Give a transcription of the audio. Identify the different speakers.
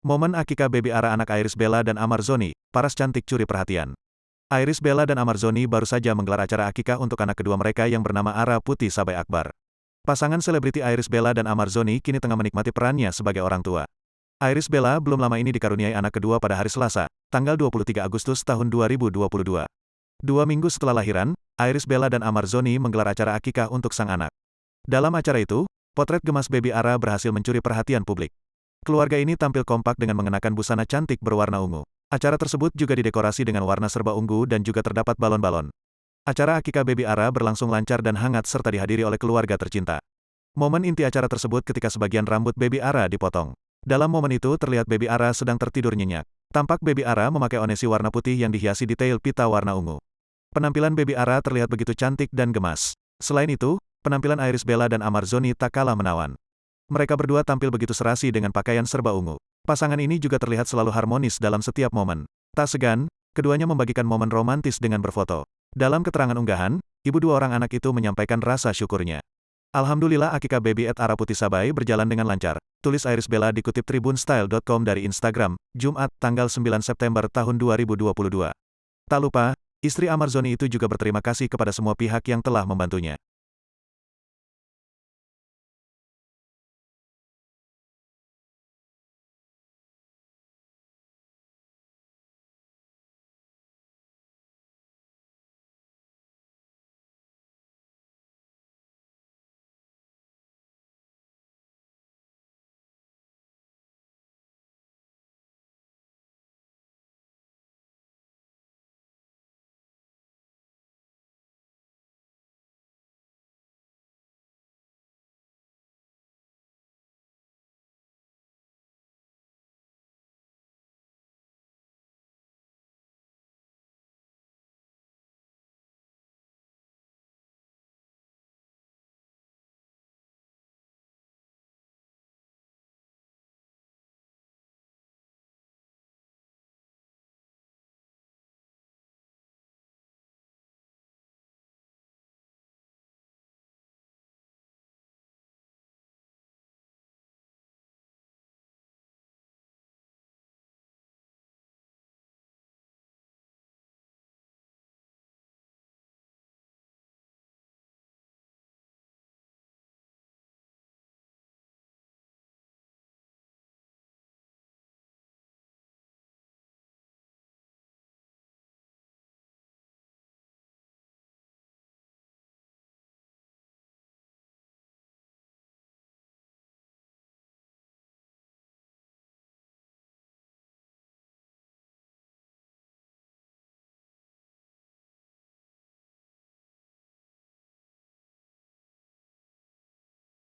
Speaker 1: Momen akikah baby Ara anak Iris Bella dan Amarzoni, paras cantik curi perhatian. Iris Bella dan Amarzoni baru saja menggelar acara akikah untuk anak kedua mereka yang bernama Ara Putih Sabai Akbar. Pasangan selebriti Iris Bella dan Amarzoni kini tengah menikmati perannya sebagai orang tua. Iris Bella belum lama ini dikaruniai anak kedua pada hari Selasa, tanggal 23 Agustus tahun 2022. 2 minggu setelah lahiran, Iris Bella dan Amarzoni menggelar acara akikah untuk sang anak. Dalam acara itu, potret gemas baby Ara berhasil mencuri perhatian publik. Keluarga ini tampil kompak dengan mengenakan busana cantik berwarna ungu. Acara tersebut juga didekorasi dengan warna serba ungu dan juga terdapat balon-balon. Acara akikah baby Ara berlangsung lancar dan hangat serta dihadiri oleh keluarga tercinta. Momen inti acara tersebut ketika sebagian rambut baby Ara dipotong. Dalam momen itu terlihat baby Ara sedang tertidur nyenyak. Tampak baby Ara memakai onesi warna putih yang dihiasi detail pita warna ungu. Penampilan baby Ara terlihat begitu cantik dan gemas. Selain itu, penampilan Iris Bella dan Amarzoni tak kalah menawan. Mereka berdua tampil begitu serasi dengan pakaian serba ungu. Pasangan ini juga terlihat selalu harmonis dalam setiap momen. Tak segan, keduanya membagikan momen romantis dengan berfoto. Dalam keterangan unggahan, ibu dua orang anak itu menyampaikan rasa syukurnya. Alhamdulillah akikah baby Ara Putih Sabai berjalan dengan lancar, tulis Iris Bella dikutip tribunstyle.com dari Instagram, Jumat, tanggal 9 September tahun 2022. Tak lupa, istri Amarzoni itu juga berterima kasih kepada semua pihak yang telah membantunya.